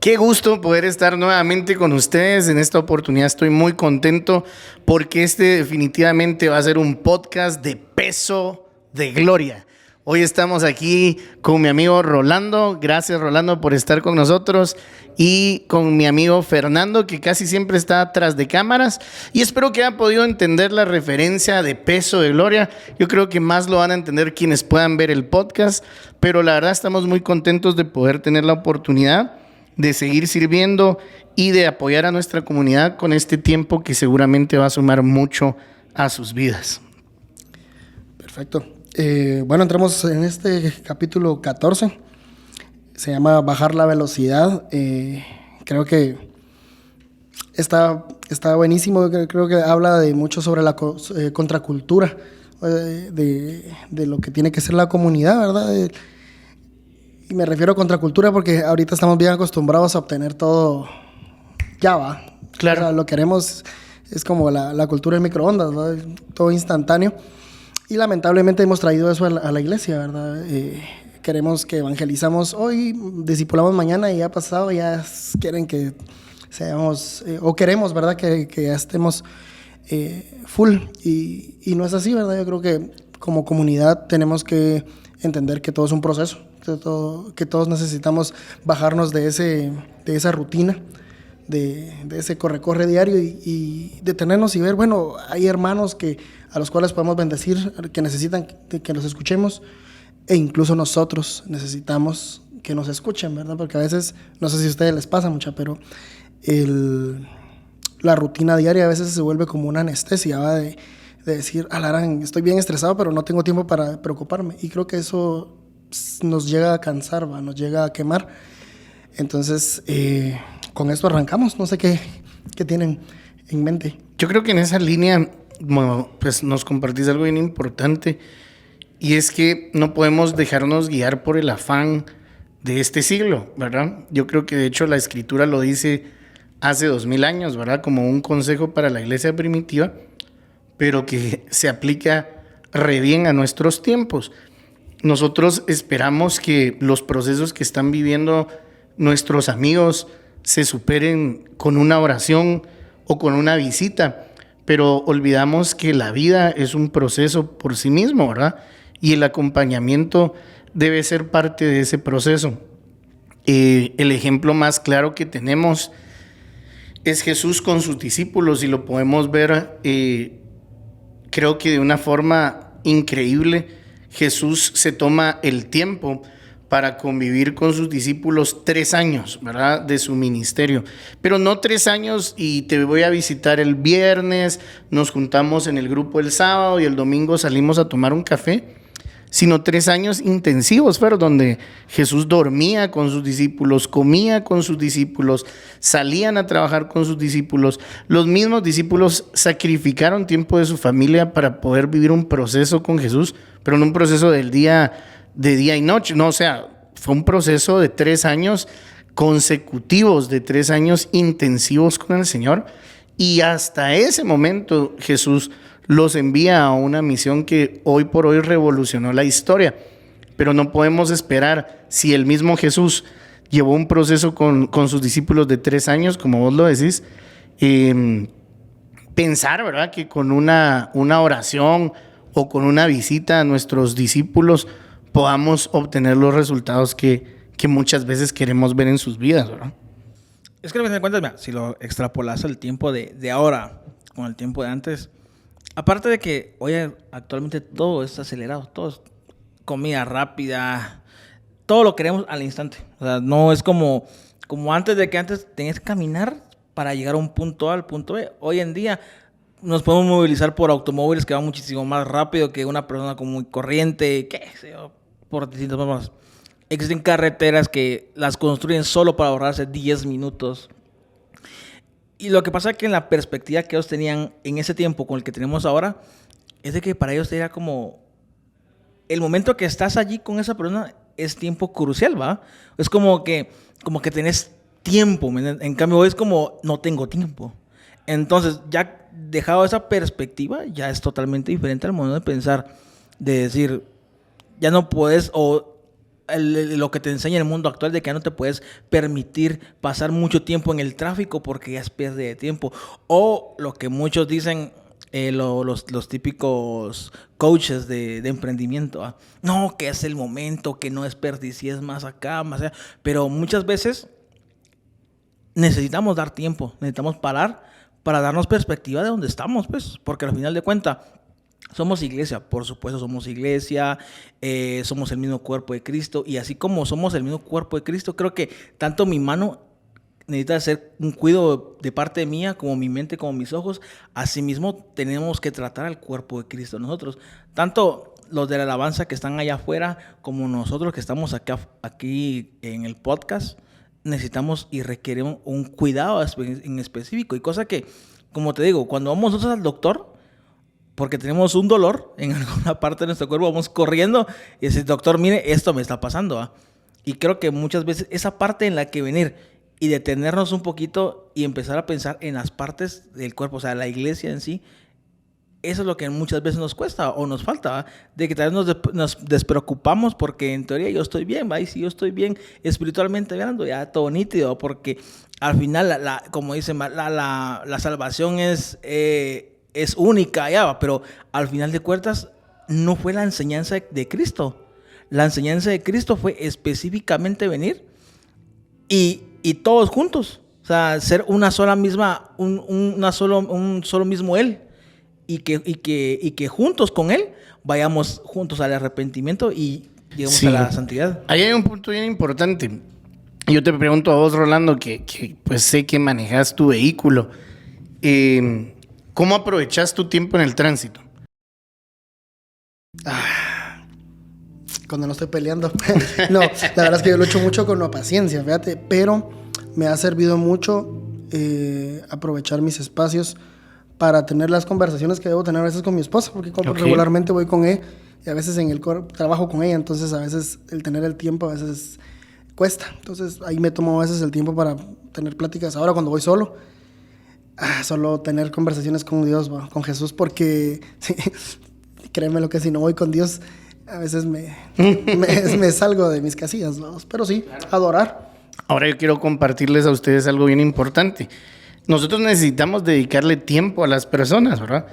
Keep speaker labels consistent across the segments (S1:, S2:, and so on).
S1: Qué gusto poder estar nuevamente con ustedes. En esta oportunidad estoy muy contento porque este definitivamente va a ser un podcast de peso de gloria. Hoy estamos aquí con mi amigo Rolando. Gracias, Rolando, por estar con nosotros. Y con mi amigo Fernando, que casi siempre está atrás de cámaras. Y espero que hayan podido entender la referencia de peso de gloria. Yo creo que más lo van a entender quienes puedan ver el podcast. Pero la verdad estamos muy contentos de poder tener la oportunidad de seguir sirviendo y de apoyar a nuestra comunidad con este tiempo que seguramente va a sumar mucho a sus vidas.
S2: Perfecto. Bueno, entramos en este capítulo 14. Se llama Bajar la velocidad. Creo que está buenísimo. Creo que habla de mucho sobre la contracultura de lo que tiene que ser la comunidad, ¿verdad? Y me refiero a contracultura porque ahorita estamos bien acostumbrados a obtener todo ya va.
S1: Claro.
S2: O sea, lo queremos, es como la cultura del microondas, ¿no? Todo instantáneo. Y lamentablemente hemos traído eso a la iglesia, ¿verdad? Queremos que evangelizamos hoy, discipulamos mañana y ya pasado, ya quieren que seamos, o queremos, ¿verdad? Que ya estemos full. Y no es así, ¿verdad? Yo creo que como comunidad tenemos que entender que todo es un proceso, que todos necesitamos bajarnos de esa rutina, de ese corre diario y detenernos y ver, bueno, hay hermanos a los cuales podemos bendecir, que necesitan que los escuchemos, e incluso nosotros necesitamos que nos escuchen, ¿verdad? Porque a veces, no sé si a ustedes les pasa mucho, pero la rutina diaria a veces se vuelve como una anestesia, ¿va? De decir, alarán, estoy bien estresado, pero no tengo tiempo para preocuparme. Y creo que eso nos llega a cansar, ¿va? Nos llega a quemar. Entonces, con esto arrancamos. No sé qué tienen en mente.
S1: Yo creo que en esa línea, bueno, pues nos compartís algo bien importante, y es que no podemos dejarnos guiar por el afán de este siglo, ¿verdad? Yo creo que de hecho la Escritura lo dice hace 2000 años, ¿verdad? Como un consejo para la iglesia primitiva, pero que se aplica re bien a nuestros tiempos. Nosotros esperamos que los procesos que están viviendo nuestros amigos se superen con una oración o con una visita, pero olvidamos que la vida es un proceso por sí mismo, ¿verdad? Y el acompañamiento debe ser parte de ese proceso. El ejemplo más claro que tenemos es Jesús con sus discípulos, y lo podemos ver, creo que de una forma increíble. Jesús se toma el tiempo para convivir con sus discípulos 3 años, ¿verdad? De su ministerio. Pero no 3 años y te voy a visitar el viernes, nos juntamos en el grupo el sábado y el domingo salimos a tomar un café, sino 3 años intensivos, pero donde Jesús dormía con sus discípulos, comía con sus discípulos, salían a trabajar con sus discípulos. Los mismos discípulos sacrificaron tiempo de su familia para poder vivir un proceso con Jesús, pero no un proceso de día y noche, no, o sea, fue un proceso de 3 años consecutivos, de 3 años intensivos con el Señor, y hasta ese momento Jesús los envía a una misión que hoy por hoy revolucionó la historia. Pero no podemos esperar, si el mismo Jesús llevó un proceso con sus discípulos de 3 años, como vos lo decís, pensar, ¿verdad?, que con una oración o con una visita a nuestros discípulos podamos obtener los resultados que muchas veces queremos ver en sus vidas, ¿verdad?
S3: Es que, a fin de cuentas, mira, si lo extrapolas al tiempo de ahora con el tiempo de antes, aparte de que hoy actualmente todo es acelerado, todo es comida rápida, todo lo queremos al instante. O sea, no es como antes, de que antes tenías que caminar para llegar a un punto A al punto B. Hoy en día nos podemos movilizar por automóviles que van muchísimo más rápido que una persona común y corriente, qué sé yo, por distintas formas. Existen carreteras que las construyen solo para ahorrarse 10 minutos. Y lo que pasa es que en la perspectiva que ellos tenían en ese tiempo con el que tenemos ahora, es de que para ellos era como el momento que estás allí con esa persona es tiempo crucial, ¿va? Es como que tenés tiempo, en cambio hoy es como no tengo tiempo. Entonces, ya dejado esa perspectiva, ya es totalmente diferente al modo de pensar, de decir, ya no puedes, o lo que te enseña el mundo actual de que ya no te puedes permitir pasar mucho tiempo en el tráfico porque ya es pérdida de tiempo. O lo que muchos dicen, los típicos coaches de emprendimiento. ¿Ah? No, que es el momento, que no desperdicies más acá, más allá. Pero muchas veces necesitamos dar tiempo, necesitamos parar para darnos perspectiva de dónde estamos, pues. Porque al final de cuentas, somos iglesia, por supuesto somos iglesia, somos el mismo cuerpo de Cristo. Y así como somos el mismo cuerpo de Cristo, creo que tanto mi mano necesita hacer un cuidado de parte mía, como mi mente, como mis ojos. Asimismo, tenemos que tratar al cuerpo de Cristo nosotros. Tanto los de la alabanza que están allá afuera, como nosotros que estamos aquí en el podcast, necesitamos y requerimos un cuidado en específico. Y cosa que, como te digo, cuando vamos nosotros al doctor, porque tenemos un dolor en alguna parte de nuestro cuerpo, vamos corriendo y decimos, doctor, mire, esto me está pasando. ¿Ah? Y creo que muchas veces esa parte en la que venir y detenernos un poquito y empezar a pensar en las partes del cuerpo, o sea, la iglesia en sí, eso es lo que muchas veces nos cuesta o nos falta, ¿va? De que tal vez nos despreocupamos porque en teoría yo estoy bien, ¿va? Y si yo estoy bien espiritualmente hablando, ya todo nítido, porque al final, como dicen, la salvación es única, ya, ¿va? Pero al final de cuentas no fue la enseñanza de Cristo. La enseñanza de Cristo fue específicamente venir y todos juntos, o sea, ser una sola misma, un solo mismo Él, y que juntos con Él vayamos juntos al arrepentimiento y lleguemos a la santidad.
S1: Ahí hay un punto bien importante. Yo te pregunto a vos, Rolando, que pues sé que manejas tu vehículo. ¿Cómo aprovechas tu tiempo en el tránsito?
S2: Cuando no estoy peleando. No, la verdad es que yo lucho mucho con la paciencia, fíjate, pero me ha servido mucho aprovechar mis espacios para tener las conversaciones que debo tener a veces con mi esposa, porque regularmente voy con ella y a veces en el trabajo con ella, entonces a veces el tener el tiempo a veces cuesta. Entonces ahí me tomo a veces el tiempo para tener pláticas. Ahora cuando voy solo, solo tener conversaciones con Dios, con Jesús, porque créeme lo que si no voy con Dios, a veces me salgo de mis casillas, ¿no? Pero sí, adorar.
S1: Ahora yo quiero compartirles a ustedes algo bien importante. Nosotros necesitamos dedicarle tiempo a las personas, ¿verdad?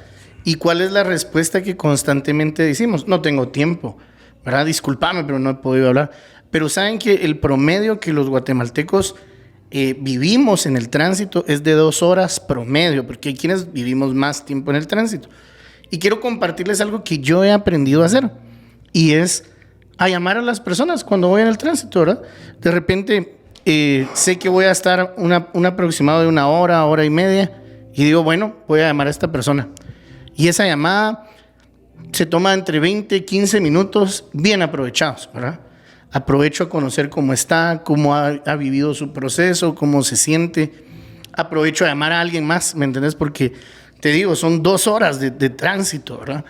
S1: ¿Y cuál es la respuesta que constantemente decimos? No tengo tiempo, ¿verdad? Discúlpame, pero no he podido hablar. Pero saben que el promedio que los guatemaltecos vivimos en el tránsito es de 2 horas promedio, porque hay quienes vivimos más tiempo en el tránsito. Y quiero compartirles algo que yo he aprendido a hacer, y es a llamar a las personas cuando voy en el tránsito, ¿verdad? De repente sé que voy a estar un aproximado de 1 hora, hora y media, y digo, bueno, voy a llamar a esta persona. Y esa llamada se toma entre 20 y 15 minutos bien aprovechados, ¿verdad? Aprovecho a conocer cómo está, cómo ha vivido su proceso, cómo se siente. Aprovecho a llamar a alguien más, ¿me entendés? Porque te digo, son 2 horas de tránsito, ¿verdad?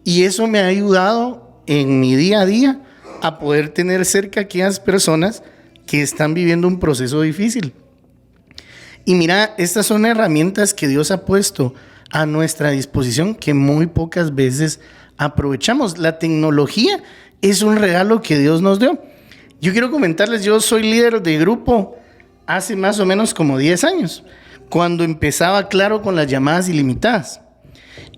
S1: Y eso me ha ayudado en mi día a día a poder tener cerca a aquellas personas que están viviendo un proceso difícil. Y mira, estas son herramientas que Dios ha puesto a nuestra disposición que muy pocas veces aprovechamos. La tecnología es un regalo que Dios nos dio. Yo quiero comentarles, yo soy líder de grupo hace más o menos como 10 años, cuando empezaba, claro, con las llamadas ilimitadas.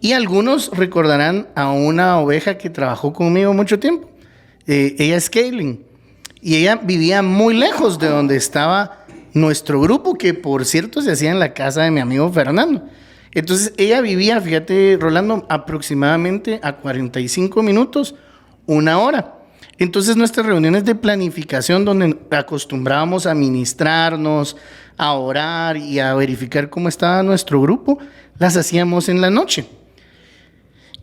S1: Y algunos recordarán a una oveja que trabajó conmigo mucho tiempo. Ella es Kaylin. Y ella vivía muy lejos de donde estaba nuestro grupo, que por cierto se hacía en la casa de mi amigo Fernando. Entonces ella vivía, fíjate, Rolando, aproximadamente a 45 minutos, 1 hora. Entonces nuestras reuniones de planificación, donde acostumbrábamos a ministrarnos, a orar y a verificar cómo estaba nuestro grupo, las hacíamos en la noche.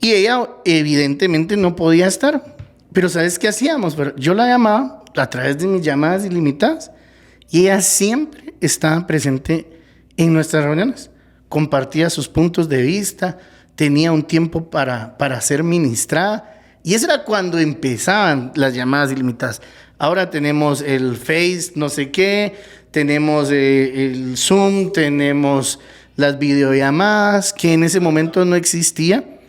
S1: Y ella evidentemente no podía estar. Pero ¿sabes qué hacíamos? Yo la llamaba a través de mis llamadas ilimitadas y ella siempre estaba presente en nuestras reuniones. Compartía sus puntos de vista, tenía un tiempo para ser ministrada. Y eso era cuando empezaban las llamadas ilimitadas. Ahora tenemos el Face, no sé qué, tenemos el Zoom, tenemos las videollamadas, que en ese momento no existía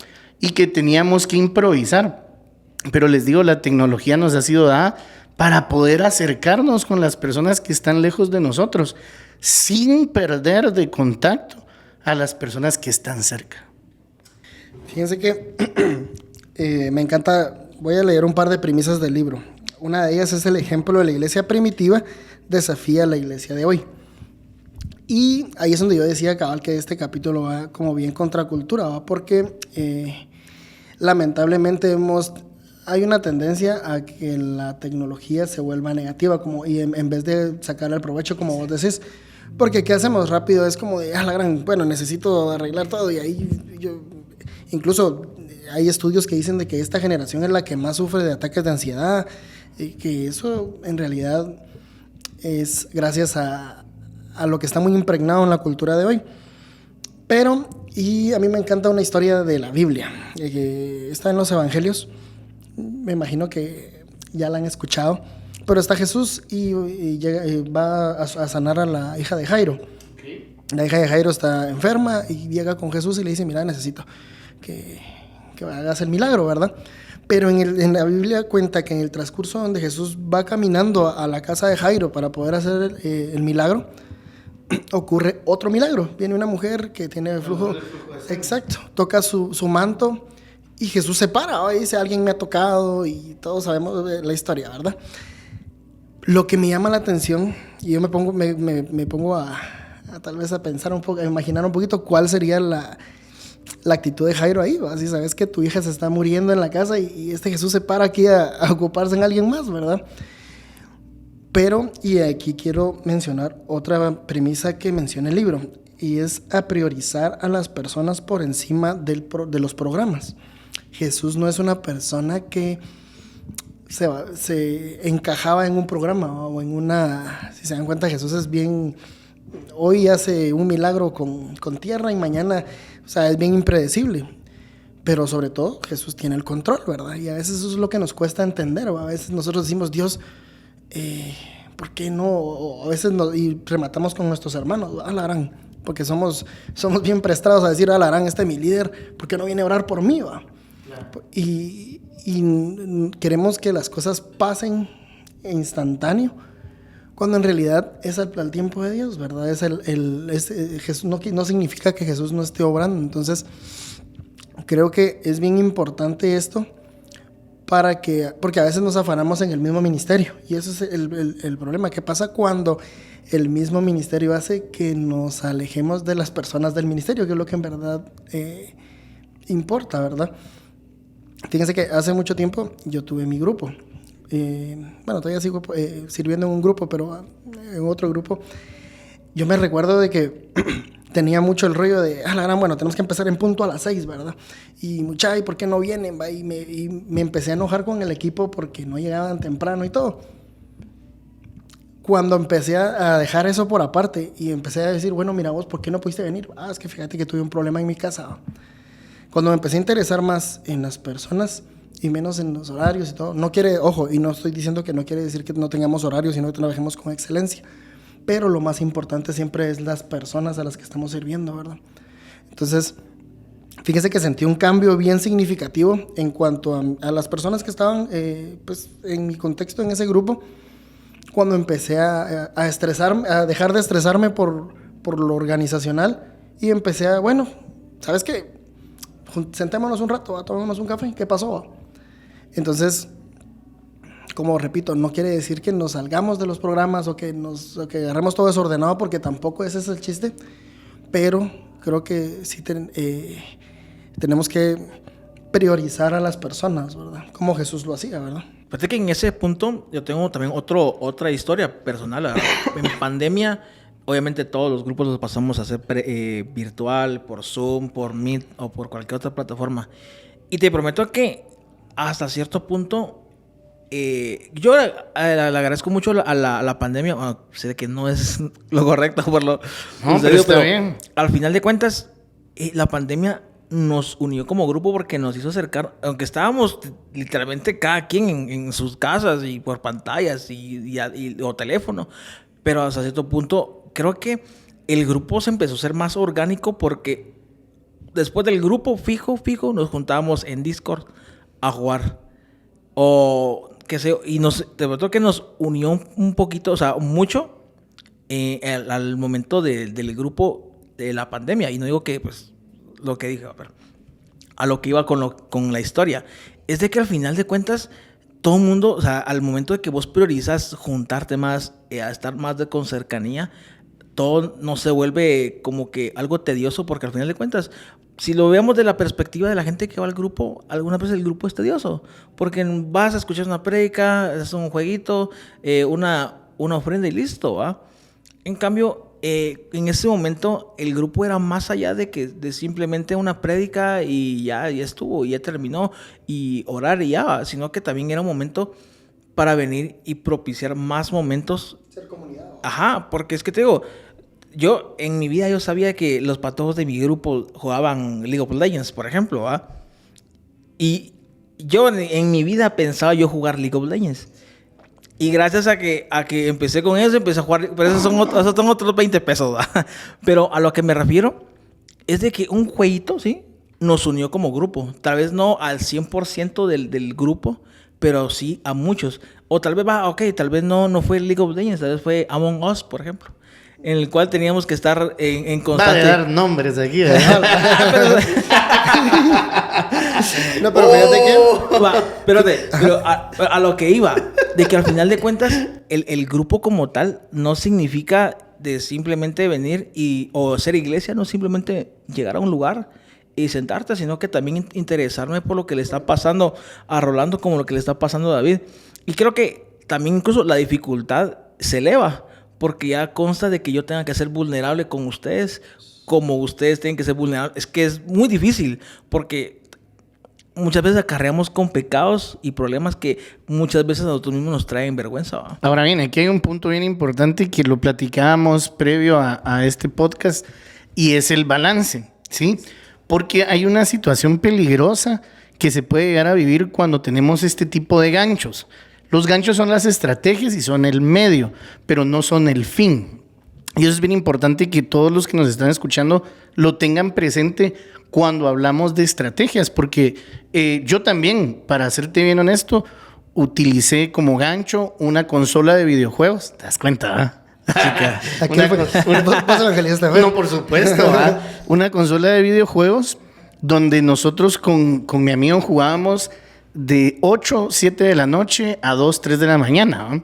S1: y que teníamos que improvisar. Pero les digo, la tecnología nos ha sido dada para poder acercarnos con las personas que están lejos de nosotros, sin perder de contacto a las personas que están cerca.
S2: Fíjense que me encanta, voy a leer un par de premisas del libro. Una de ellas es el ejemplo de la iglesia primitiva desafía a la iglesia de hoy. Y ahí es donde yo decía, cabal, que este capítulo va como bien contracultura, ¿va? Porque lamentablemente hay una tendencia a que la tecnología se vuelva negativa, y en vez de sacar el provecho, como vos decís. Porque ¿qué hacemos rápido? Es como de, bueno, necesito arreglar todo. Y ahí incluso hay estudios que dicen de que esta generación es la que más sufre de ataques de ansiedad, y que eso en realidad es gracias a lo que está muy impregnado en la cultura de hoy. Pero, y a mí me encanta una historia de la Biblia, que está en los Evangelios. Me imagino que ya la han escuchado. Pero está Jesús y va a sanar a la hija de Jairo. Okay. La hija de Jairo está enferma y llega con Jesús y le dice, mira, necesito que hagas el milagro, ¿verdad? Pero en la Biblia cuenta que en el transcurso donde Jesús va caminando a la casa de Jairo para poder hacer el milagro, ocurre otro milagro. Viene una mujer que tiene flujo. Exacto. Toca su manto y Jesús se para. Dice, alguien me ha tocado, y todos sabemos la historia, ¿verdad? Lo que me llama la atención, y yo me pongo a tal vez a pensar un poco, a imaginar un poquito cuál sería la actitud de Jairo ahí, ¿va? Si sabes que tu hija se está muriendo en la casa y este Jesús se para aquí a ocuparse en alguien más, ¿verdad? Pero, y aquí quiero mencionar otra premisa que menciona el libro, y es a priorizar a las personas por encima de los programas. Jesús no es una persona que se encajaba en un programa o en una... Si se dan cuenta, Jesús es bien... Hoy hace un milagro con tierra y mañana, o sea, es bien impredecible. Pero sobre todo, Jesús tiene el control, ¿verdad? Y a veces eso es lo que nos cuesta entender, ¿va? A veces nosotros decimos, Dios, ¿por qué no? O a veces y rematamos con nuestros hermanos, la gran, porque somos bien prestados a decir, la gran, este es mi líder, ¿por qué no viene a orar por mí, va? Claro. Y queremos que las cosas pasen instantáneo, cuando en realidad es al tiempo de Dios, ¿verdad? Jesús no significa que Jesús no esté obrando. Entonces, creo que es bien importante esto porque a veces nos afanamos en el mismo ministerio, y eso es el problema. ¿Qué pasa cuando el mismo ministerio hace que nos alejemos de las personas del ministerio, que es lo que en verdad importa, ¿verdad? Fíjense que hace mucho tiempo yo tuve mi grupo. Todavía sigo sirviendo en un grupo, pero en otro grupo. Yo me recuerdo de que tenía mucho el rollo de, tenemos que empezar en punto a las 6, ¿verdad? Y ¿y por qué no vienen? ¿Va? Y me empecé a enojar con el equipo porque no llegaban temprano y todo. Cuando empecé a dejar eso por aparte y empecé a decir, bueno, mira vos, ¿por qué no pudiste venir? Es que fíjate que tuve un problema en mi casa. Cuando me empecé a interesar más en las personas y menos en los horarios y todo, y no estoy diciendo que no quiere decir que no tengamos horarios, sino que trabajemos con excelencia, pero lo más importante siempre es las personas a las que estamos sirviendo, ¿verdad? Entonces, fíjese que sentí un cambio bien significativo en cuanto a las personas que estaban en mi contexto en ese grupo, cuando empecé a estresarme, a dejar de estresarme por lo organizacional, y empecé ¿sabes qué? Sentémonos un rato, tomémonos un café, ¿qué pasó? Entonces, como repito, no quiere decir que nos salgamos de los programas o que agarremos todo desordenado, porque tampoco ese es el chiste, pero creo que sí tenemos que priorizar a las personas, ¿verdad? Como Jesús lo hacía, ¿verdad?
S3: Fíjate que en ese punto yo tengo también otra historia personal, ¿verdad? En pandemia, obviamente todos los grupos los pasamos a hacer virtual, por Zoom, por Meet o por cualquier otra plataforma. Y te prometo que hasta cierto punto, yo le agradezco mucho a la pandemia. Bueno, sé que no es lo correcto por lo
S1: pero está bien.
S3: Al final de cuentas, la pandemia nos unió como grupo porque nos hizo acercar, aunque estábamos literalmente cada quien en sus casas y por pantallas o teléfono, pero hasta cierto punto creo que el grupo se empezó a ser más orgánico, porque después del grupo fijo nos juntábamos en Discord a jugar, o y de verdad que nos unió un poquito, o sea, mucho al momento del grupo de la pandemia. Y no digo que, pues, lo que dije, pero a lo que iba con la historia, es de que al final de cuentas, todo el mundo, o sea, al momento de que vos priorizas juntarte más, a estar más con cercanía, todo no se vuelve como que algo tedioso, porque al final de cuentas, si lo vemos de la perspectiva de la gente que va al grupo, algunas veces el grupo es tedioso, porque vas a escuchar una prédica, es un jueguito, una ofrenda y listo, ¿va? En cambio, en ese momento el grupo era más allá de simplemente una prédica y ya estuvo, ya terminó, y orar y ya, sino que también era un momento para venir y propiciar más momentos.
S2: Ser comunidad.
S3: Ajá, porque es que te digo, yo en mi vida yo sabía que los patojos de mi grupo jugaban League of Legends, por ejemplo, ¿va? Y yo en mi vida pensaba yo jugar League of Legends. Y gracias a que empecé con eso, empecé a jugar, pero esos son otros 20 pesos, ¿va? Pero a lo que me refiero es de que un jueguito, ¿sí? Nos unió como grupo. Tal vez no al 100% del grupo, pero sí a muchos. O tal vez tal vez no fue League of Legends, tal vez fue Among Us, por ejemplo, en el cual teníamos que estar en constante...
S1: Va a dar nombres aquí, ¿verdad?
S2: No, pero fíjate que...
S3: Pero a lo que iba, de que al final de cuentas, el grupo como tal no significa de simplemente venir o ser iglesia, no simplemente llegar a un lugar y sentarte, sino que también interesarme por lo que le está pasando a Rolando, como lo que le está pasando a David. Y creo que también incluso la dificultad se eleva, porque ya consta de que yo tenga que ser vulnerable con ustedes, como ustedes tienen que ser vulnerables. Es que es muy difícil, porque muchas veces acarreamos con pecados y problemas que muchas veces a nosotros mismos nos traen vergüenza, ¿va?
S1: Ahora bien, aquí hay un punto bien importante que lo platicábamos previo a este podcast, y es el balance, ¿sí? Porque hay una situación peligrosa que se puede llegar a vivir cuando tenemos este tipo de ganchos. Los ganchos son las estrategias y son el medio, pero no son el fin. Y eso es bien importante que todos los que nos están escuchando lo tengan presente cuando hablamos de estrategias, porque yo también, para serte bien honesto, utilicé como gancho una consola de videojuegos. ¿Te das cuenta?
S2: Aquí ¿Vas evangelista?
S1: No, por supuesto. Una consola de videojuegos donde nosotros con mi amigo jugábamos de 8, 7 de la noche a 2, 3 de la mañana, ¿no?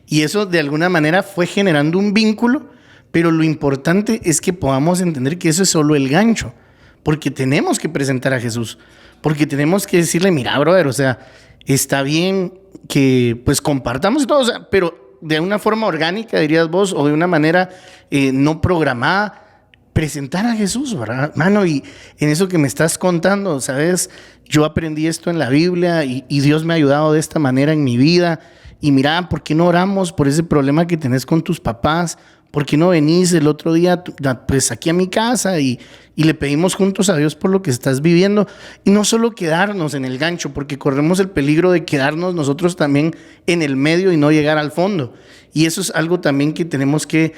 S1: Y eso de alguna manera fue generando un vínculo, pero lo importante es que podamos entender que eso es solo el gancho, porque tenemos que presentar a Jesús, porque tenemos que decirle, mira, brother, o sea, está bien que pues compartamos todo, o sea, pero de una forma orgánica, dirías vos, o de una manera no programada, presentar a Jesús, ¿verdad, mano? Y en eso que me estás contando, ¿sabes? Yo aprendí esto en la Biblia y Dios me ha ayudado de esta manera en mi vida. Y mira, ¿por qué no oramos por ese problema que tenés con tus papás? ¿Por qué no venís el otro día pues aquí a mi casa y le pedimos juntos a Dios por lo que estás viviendo? Y no solo quedarnos en el gancho, porque corremos el peligro de quedarnos nosotros también en el medio y no llegar al fondo. Y eso es algo también que tenemos que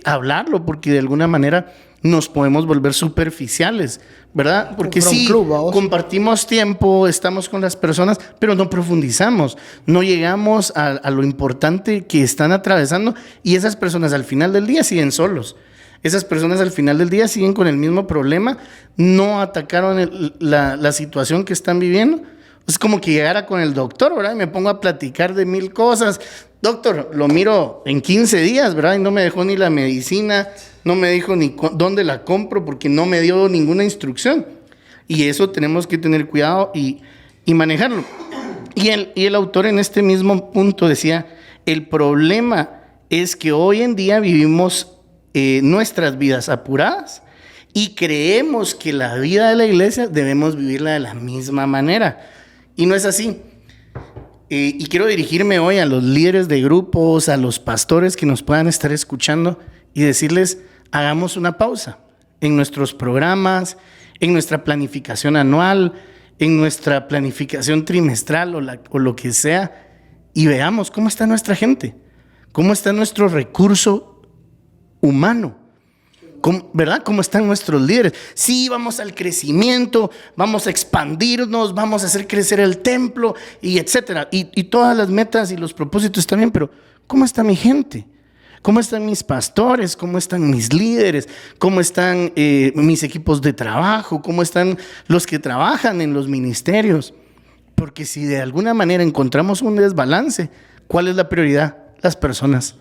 S1: hablarlo, porque de alguna manera nos podemos volver superficiales, ¿verdad? Porque sí, compartimos tiempo, estamos con las personas, pero no profundizamos, no llegamos a lo importante que están atravesando, y esas personas al final del día siguen solos. Esas personas al final del día siguen con el mismo problema, no atacaron la situación que están viviendo. Es como que llegara con el doctor, ¿verdad? Y me pongo a platicar de 1000 cosas. Doctor, lo miro en 15 días, ¿verdad? Y no me dejó ni la medicina, no me dijo ni dónde la compro, porque no me dio ninguna instrucción. Y eso tenemos que tener cuidado y manejarlo. Y el autor en este mismo punto decía, el problema es que hoy en día vivimos nuestras vidas apuradas y creemos que la vida de la iglesia debemos vivirla de la misma manera. Y no es así. Y quiero dirigirme hoy a los líderes de grupos, a los pastores que nos puedan estar escuchando y decirles, hagamos una pausa en nuestros programas, en nuestra planificación anual, en nuestra planificación trimestral o lo que sea, y veamos cómo está nuestra gente, cómo está nuestro recurso humano. ¿verdad? ¿Cómo están nuestros líderes? Sí, vamos al crecimiento, vamos a expandirnos, vamos a hacer crecer el templo y etcétera. Y todas las metas y los propósitos están bien, pero ¿cómo está mi gente? ¿Cómo están mis pastores? ¿Cómo están mis líderes? ¿Cómo están mis equipos de trabajo? ¿Cómo están los que trabajan en los ministerios? Porque si de alguna manera encontramos un desbalance, ¿cuál es la prioridad? Las personas.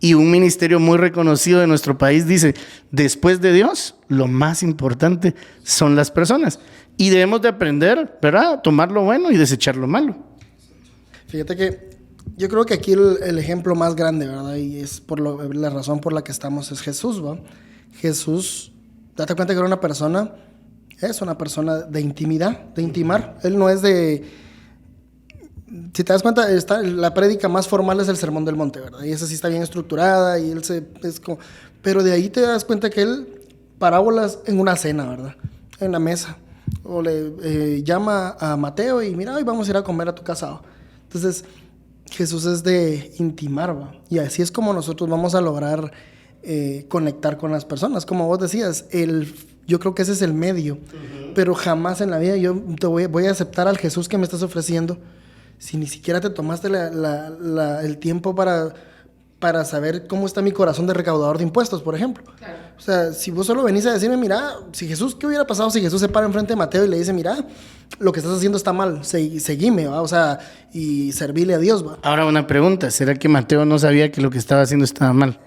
S1: Y un ministerio muy reconocido de nuestro país dice, después de Dios, lo más importante son las personas. Y debemos de aprender, ¿verdad? A tomar lo bueno y desechar lo malo.
S2: Fíjate que yo creo que aquí el ejemplo más grande, ¿verdad? Y es la razón por la que estamos, es Jesús, ¿va? Jesús, date cuenta que era una persona de intimidad, de intimar. Él no es de... Si te das cuenta, la prédica más formal es el Sermón del Monte, ¿verdad? Y esa sí está bien estructurada y pero de ahí te das cuenta que él, parábolas en una cena, ¿verdad? En la mesa. O le llama a Mateo y mira, hoy vamos a ir a comer a tu casa. Entonces, Jesús es de intimar, ¿va? Y así es como nosotros vamos a lograr conectar con las personas. Como vos decías, yo creo que ese es el medio. Uh-huh. Pero jamás en la vida yo te voy a aceptar al Jesús que me estás ofreciendo si ni siquiera te tomaste el tiempo para saber cómo está mi corazón de recaudador de impuestos, por ejemplo. Claro. O sea, si vos solo venís a decirme, mira, ¿qué hubiera pasado si Jesús se para enfrente de Mateo y le dice, mira, lo que estás haciendo está mal, seguime, ¿va? O sea, y servirle a Dios, ¿va?
S1: Ahora una pregunta, ¿será que Mateo no sabía que lo que estaba haciendo estaba mal?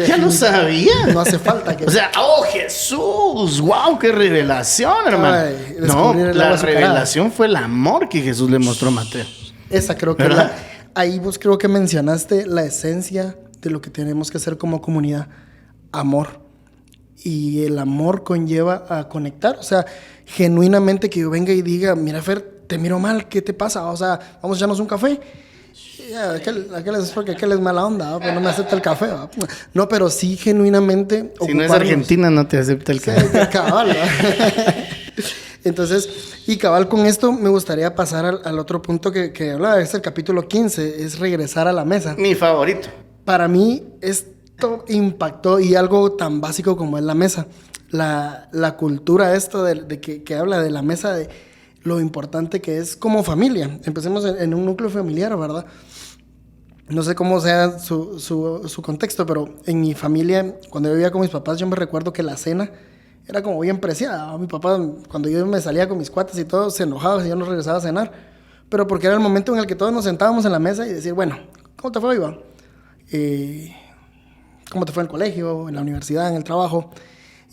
S1: Ya lo sabía.
S2: No hace falta que...
S1: O sea, ¡oh, Jesús! ¡Wow! ¡Qué revelación, hermano!
S2: Ay,
S1: no, la revelación fue el amor que Jesús le mostró a Mateo.
S2: Esa creo que ahí vos creo que mencionaste la esencia de lo que tenemos que hacer como comunidad. Amor. Y el amor conlleva a conectar. O sea, genuinamente que yo venga y diga, mira, Fer, te miro mal, ¿qué te pasa? O sea, vamos a echarnos un café. Aquel es porque aquel es mala onda, ¿no? Pues no me acepta el café, ¿no? No, pero sí genuinamente
S1: si no es Argentina no te acepta el café.
S2: Sí, cabal, ¿no? Entonces, y cabal con esto me gustaría pasar al otro punto que hablaba, es el capítulo 15, es regresar a la mesa.
S1: Mi favorito.
S2: Para mí esto impactó y algo tan básico como es la mesa. La cultura esto de que habla de la mesa, de lo importante que es como familia. Empecemos en un núcleo familiar, ¿verdad? No sé cómo sea su contexto, pero en mi familia, cuando yo vivía con mis papás, yo me recuerdo que la cena era como bien preciada. Mi papá, cuando yo me salía con mis cuates y todo, se enojaba si yo no regresaba a cenar. Pero porque era el momento en el que todos nos sentábamos en la mesa y decir, bueno, ¿cómo te fue, Iván? ¿Cómo te fue en el colegio, en la universidad, en el trabajo?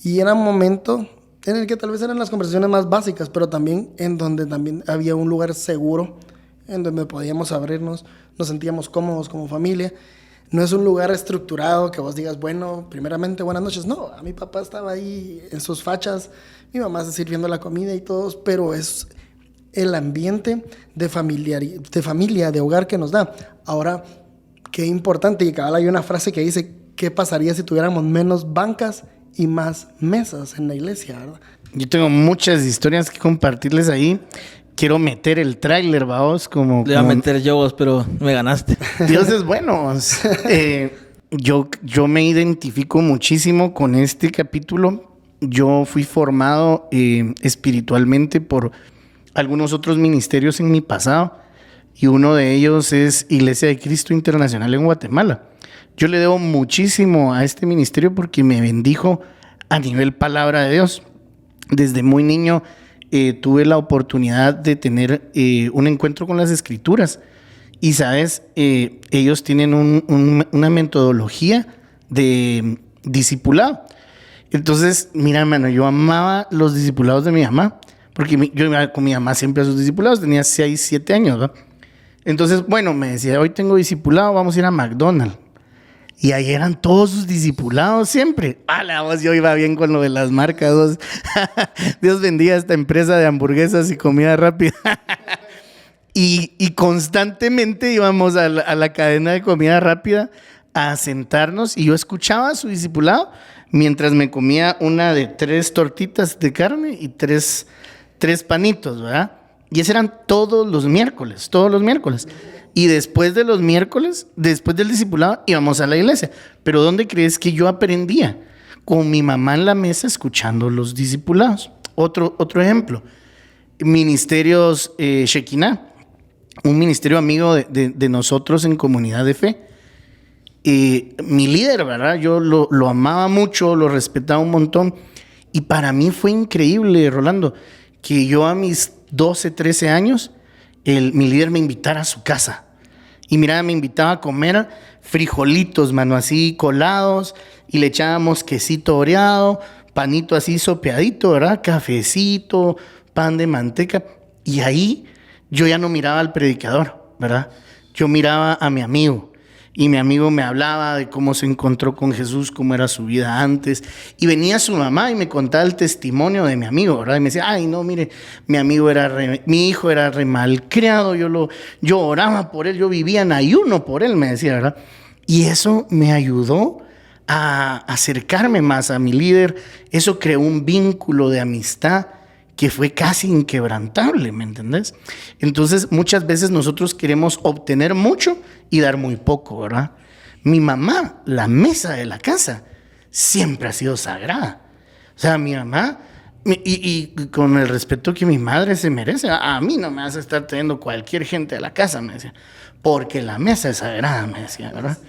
S2: Y era un momento en el que tal vez eran las conversaciones más básicas, pero también en donde también había un lugar seguro, en donde podíamos abrirnos, nos sentíamos cómodos como familia. No es un lugar estructurado que vos digas, bueno, primeramente buenas noches. No, a mi papá estaba ahí en sus fachas, mi mamá sirviendo la comida y todos, pero es el ambiente de familia, de hogar que nos da. Ahora, qué importante, y cabal hay una frase que dice, ¿qué pasaría si tuviéramos menos bancas y más mesas en la iglesia, ¿verdad?
S1: Yo tengo muchas historias que compartirles ahí. Quiero meter el tráiler, vamos, como...
S3: Le iba a meter yo vos, pero me ganaste.
S1: Dios es bueno. Yo me identifico muchísimo con este capítulo. Yo fui formado espiritualmente por algunos otros ministerios en mi pasado. Y uno de ellos es Iglesia de Cristo Internacional en Guatemala. Yo le debo muchísimo a este ministerio porque me bendijo a nivel palabra de Dios. Desde muy niño tuve la oportunidad de tener un encuentro con las Escrituras. Y, ¿sabes? Ellos tienen una metodología de discipulado. Entonces, mira, hermano, yo amaba los discipulados de mi mamá. Porque yo iba con mi mamá siempre a sus discipulados. Tenía 6, 7 años, ¿no? Entonces, bueno, me decía, hoy tengo discipulado, vamos a ir a McDonald's. Y ahí eran todos sus discipulados siempre. ¡Hala, vos! Yo iba bien con lo de las marcas. Vos. Dios bendiga esta empresa de hamburguesas y comida rápida. y constantemente íbamos a la cadena de comida rápida a sentarnos. Y yo escuchaba a su discipulado mientras me comía una de 3 tortitas de carne y 3 panitos, ¿verdad? Y esos eran todos los miércoles. Y después de los miércoles, después del discipulado, íbamos a la iglesia. Pero ¿dónde crees que yo aprendía? Con mi mamá en la mesa escuchando los discipulados. Otro ejemplo, ministerios Shekinah, un ministerio amigo de nosotros en Comunidad de Fe. Mi líder, ¿verdad? Yo lo amaba mucho, lo respetaba un montón. Y para mí fue increíble, Rolando, que yo a mis 12, 13 años, mi líder me invitara a su casa. Y mira, me invitaba a comer frijolitos, mano, así colados, y le echábamos quesito oreado, panito así sopeadito, ¿verdad? Cafecito, pan de manteca. Y ahí yo ya no miraba al predicador, ¿verdad? Yo miraba a mi amigo. Y mi amigo me hablaba de cómo se encontró con Jesús, cómo era su vida antes. Y venía su mamá y me contaba el testimonio de mi amigo, ¿verdad? Y me decía, ay, no, mire, mi hijo era re malcriado, yo oraba por él, yo vivía en ayuno por él, me decía, ¿verdad? Y eso me ayudó a acercarme más a mi líder. Eso creó un vínculo de amistad que fue casi inquebrantable, ¿me entendés? Entonces, muchas veces nosotros queremos obtener mucho y dar muy poco, ¿verdad? Mi mamá, la mesa de la casa, siempre ha sido sagrada. O sea, mi mamá, y con el respeto que mi madre se merece, a mí no me vas a estar teniendo cualquier gente de la casa, me decía, porque la mesa es sagrada, me decía, ¿verdad?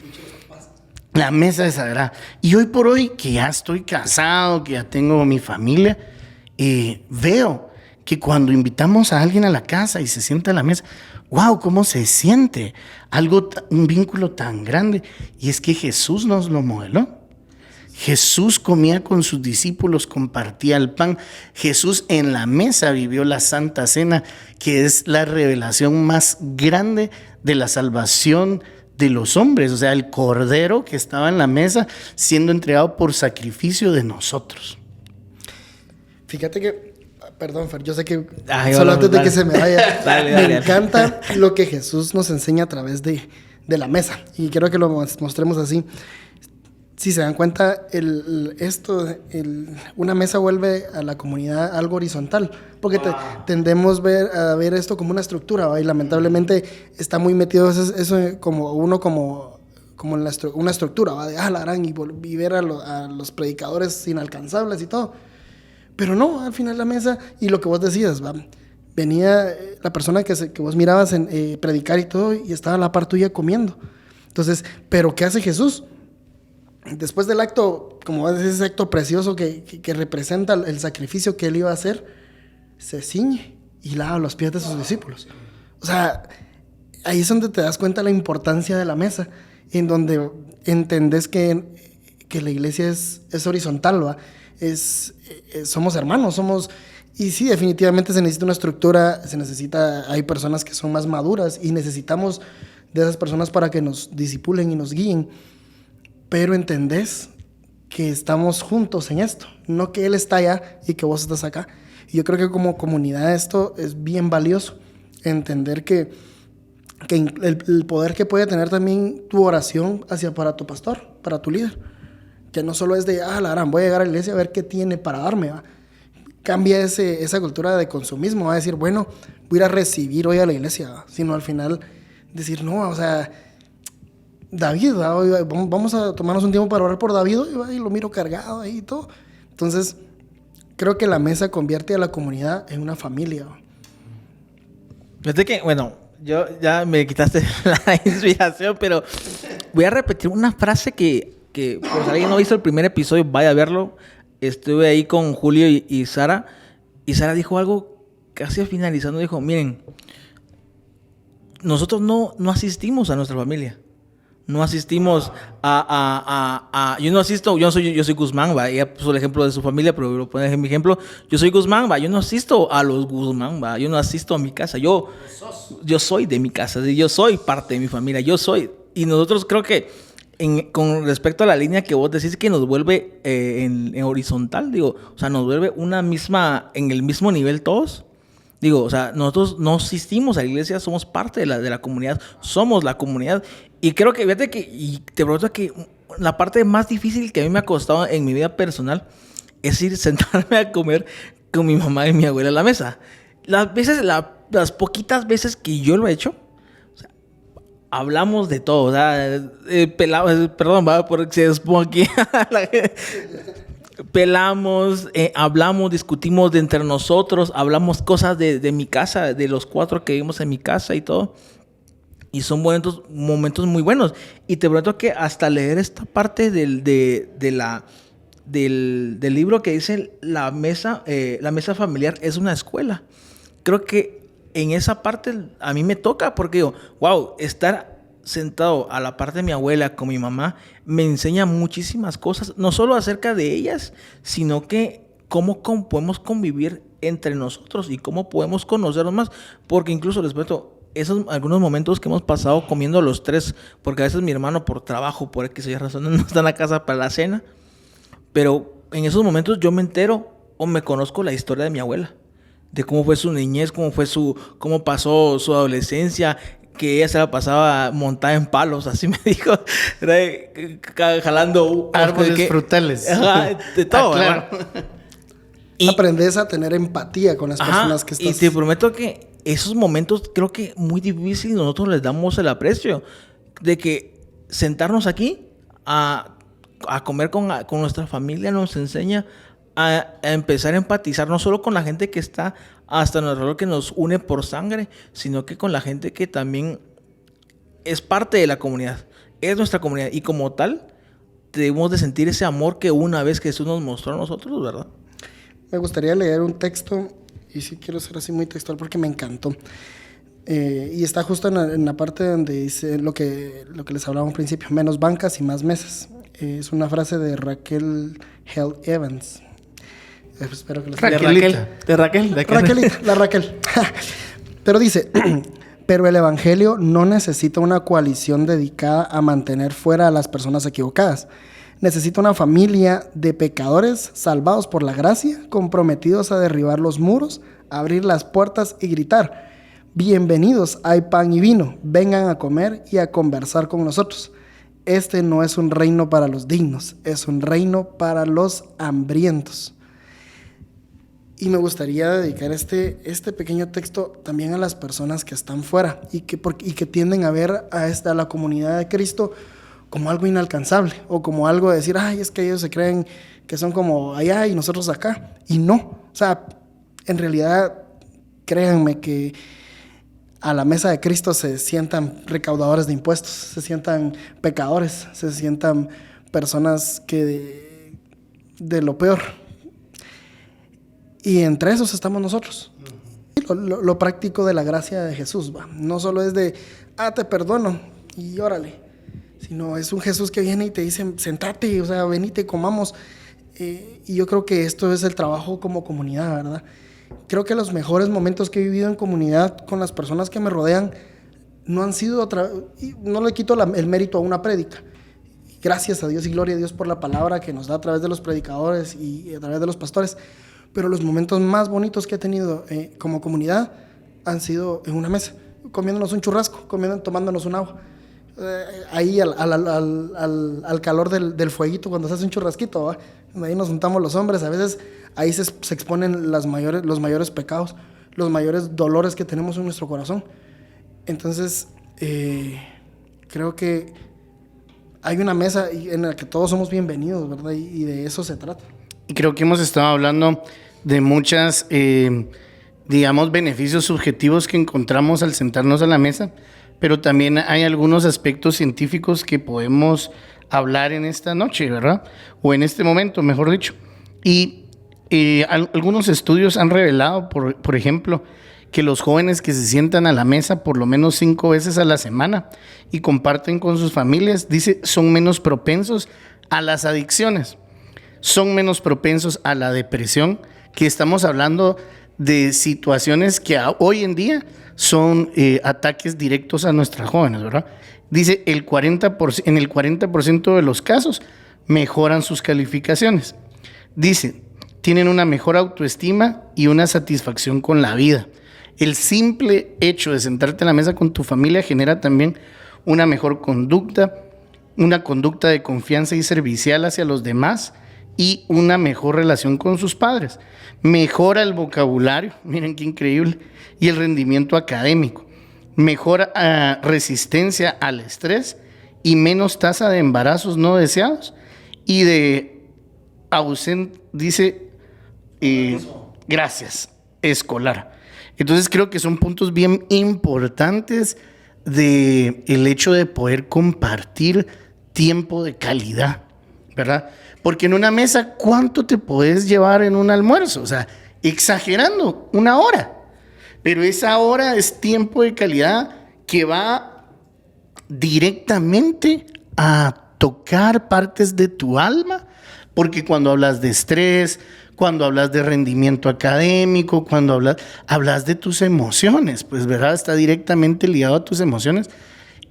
S1: La mesa es sagrada. Y hoy por hoy, que ya estoy casado, que ya tengo mi familia, veo que cuando invitamos a alguien a la casa y se sienta a la mesa, wow, cómo se siente un vínculo tan grande. Y es que Jesús nos lo modeló. Jesús comía con sus discípulos, compartía el pan. Jesús en la mesa vivió la Santa Cena, que es la revelación más grande de la salvación de los hombres. O sea, el cordero que estaba en la mesa siendo entregado por sacrificio de nosotros.
S2: Fíjate que, perdón, Fer, yo sé que
S3: solo
S2: antes de que se me vaya,
S3: dale.
S2: encanta lo que Jesús nos enseña a través de la mesa. Y quiero que lo mostremos así. Si se dan cuenta, una mesa vuelve a la comunidad algo horizontal, porque tendemos a ver esto como una estructura, ¿va? Y lamentablemente está muy metido eso como una estructura, ¿va? De la gran, y ver a los predicadores inalcanzables y todo. Pero no, al final la mesa, y lo que vos decías, ¿va? Venía la persona que vos mirabas predicar y todo, y estaba a la par tuya comiendo. Entonces, ¿pero qué hace Jesús? Después del acto, como es ese acto precioso que representa el sacrificio que él iba a hacer, se ciñe y lava los pies de sus discípulos. O sea, ahí es donde te das cuenta la importancia de la mesa, en donde entendés que la iglesia es horizontal, ¿va? Somos hermanos, y sí, definitivamente se necesita una estructura, hay personas que son más maduras y necesitamos de esas personas para que nos discipulen y nos guíen, pero entendés que estamos juntos en esto, no que él está allá y que vos estás acá. Y yo creo que como comunidad esto es bien valioso, entender que el poder que puede tener también tu oración para tu pastor, para tu líder. Que no solo es de, la gran, voy a llegar a la iglesia a ver qué tiene para darme, ¿va? Cambia esa cultura de consumismo, va a decir, bueno, voy a ir a recibir hoy a la iglesia, ¿va? Sino al final decir, no, o sea, David, ¿va? Vamos a tomarnos un tiempo para orar por David, y lo miro cargado ahí y todo. Entonces, creo que la mesa convierte a la comunidad en una familia, ¿va?
S3: Fíjate que, bueno, yo ya me quitaste la inspiración, pero voy a repetir una frase que por si alguien no hizo el primer episodio, vaya a verlo. Estuve ahí con Julio y Sara, y Sara dijo algo casi finalizando, dijo, miren, nosotros no asistimos a nuestra familia. No asistimos yo no asisto, yo soy Guzmán, va. Ella puso el ejemplo de su familia, pero lo pone en mi ejemplo. Yo soy Guzmán, va. Yo no asisto a los Guzmán, va. Yo no asisto a mi casa. Yo soy de mi casa, yo soy parte de mi familia, y nosotros creo que con respecto a la línea que vos decís que nos vuelve en horizontal, digo, o sea, nos vuelve en el mismo nivel todos. Digo, o sea, nosotros no asistimos a la iglesia, somos parte de la comunidad, somos la comunidad. Y creo que, fíjate y te pregunto que la parte más difícil que a mí me ha costado en mi vida personal es sentarme a comer con mi mamá y mi abuela a la mesa. Las poquitas veces que yo lo he hecho, o sea, hablamos de todo, o sea, perdón, va, porque se expongo aquí. Pelamos, hablamos, discutimos de entre nosotros, hablamos cosas de mi casa, de los 4 que vivimos en mi casa y todo. Y son momentos muy buenos. Y te prometo que hasta leer esta parte del libro que dice la mesa familiar es una escuela. Creo que en esa parte a mí me toca porque digo, wow, estar sentado a la par de mi abuela con mi mamá me enseña muchísimas cosas, no solo acerca de ellas, sino que cómo podemos convivir entre nosotros y cómo podemos conocernos más, porque incluso les cuento esos algunos momentos que hemos pasado comiendo los 3, porque a veces mi hermano por trabajo, por X o Y razón, no está en la casa para la cena, pero en esos momentos yo me entero o me conozco la historia de mi abuela, de cómo fue su niñez, cómo pasó su adolescencia, que ella se la pasaba montada en palos, así me dijo, jalando
S1: árboles frutales.
S3: Ajá, de todo,
S1: claro.
S3: Y
S2: aprendes a tener empatía con las personas que estás...
S3: Y te prometo que esos momentos creo que muy difícil nosotros les damos el aprecio de que sentarnos aquí a comer con nuestra familia nos enseña a empezar a empatizar no solo con la gente que está hasta en el alrededor que nos une por sangre, sino que con la gente que también es parte de la comunidad, es nuestra comunidad y como tal debemos de sentir ese amor que una vez Jesús nos mostró a nosotros, ¿verdad?
S2: Me gustaría leer un texto, y sí quiero ser así muy textual porque me encantó. Y está justo en la parte donde dice lo que les hablaba al principio, menos bancas y más mesas. Es una frase de Raquel Hell Evans. Espero que lo
S3: Raquelita.
S2: Raquelita, la Raquel. Pero dice, pero el evangelio no necesita una coalición dedicada a mantener fuera a las personas equivocadas. Necesita una familia de pecadores salvados por la gracia, comprometidos a derribar los muros, abrir las puertas y gritar, bienvenidos, hay pan y vino, vengan a comer y a conversar con nosotros. Este no es un reino para los dignos, es un reino para los hambrientos. Y me gustaría dedicar este pequeño texto también a las personas que están fuera y que tienden a ver a la comunidad de Cristo como algo inalcanzable o como algo de decir, ay, es que ellos se creen que son como allá y nosotros acá. Y no, o sea, en realidad, créanme que a la mesa de Cristo se sientan recaudadores de impuestos, se sientan pecadores, se sientan personas que de lo peor. Y entre esos estamos nosotros. Lo práctico de la gracia de Jesús, ¿va? No solo es de, te perdono y órale, sino es un Jesús que viene y te dice, sentate, o sea, venite, comamos. Y yo creo que esto es el trabajo como comunidad, ¿verdad? Creo que los mejores momentos que he vivido en comunidad con las personas que me rodean no han sido y no le quito el mérito a una prédica. Gracias a Dios y gloria a Dios por la palabra que nos da a través de los predicadores y a través de los pastores. Pero los momentos más bonitos que he tenido como comunidad han sido en una mesa, comiéndonos un churrasco, tomándonos un agua. Ahí al calor del fueguito, cuando se hace un churrasquito, ¿va? Ahí nos juntamos los hombres. A veces ahí se exponen los mayores pecados, los mayores dolores que tenemos en nuestro corazón. Entonces, creo que hay una mesa en la que todos somos bienvenidos, ¿verdad? Y de eso se trata.
S1: Y creo que hemos estado hablando de muchas, digamos, beneficios subjetivos que encontramos al sentarnos a la mesa, pero también hay algunos aspectos científicos que podemos hablar en esta noche, ¿verdad? O en este momento, mejor dicho. Y algunos estudios han revelado, por ejemplo, que los jóvenes que se sientan a la mesa por lo menos 5 veces a la semana y comparten con sus familias, dice, son menos propensos a las adicciones. Son menos propensos a la depresión, que estamos hablando de situaciones que hoy en día son ataques directos a nuestras jóvenes, ¿verdad? Dice, en el 40% de los casos mejoran sus calificaciones. Dice, tienen una mejor autoestima y una satisfacción con la vida. El simple hecho de sentarte a la mesa con tu familia genera también una mejor conducta, una conducta de confianza y servicial hacia los demás, y una mejor relación con sus padres. Mejora el vocabulario, miren qué increíble, y el rendimiento académico. mejor resistencia al estrés y menos tasa de embarazos no deseados y de dice, gracias, escolar. Entonces creo que son puntos bien importantes de el hecho de poder compartir tiempo de calidad, ¿verdad? Porque en una mesa, ¿cuánto te puedes llevar en un almuerzo? O sea, exagerando, 1 hora. Pero esa hora es tiempo de calidad que va directamente a tocar partes de tu alma, porque cuando hablas de estrés, cuando hablas de rendimiento académico, cuando hablas de tus emociones, pues, ¿verdad? Está directamente ligado a tus emociones.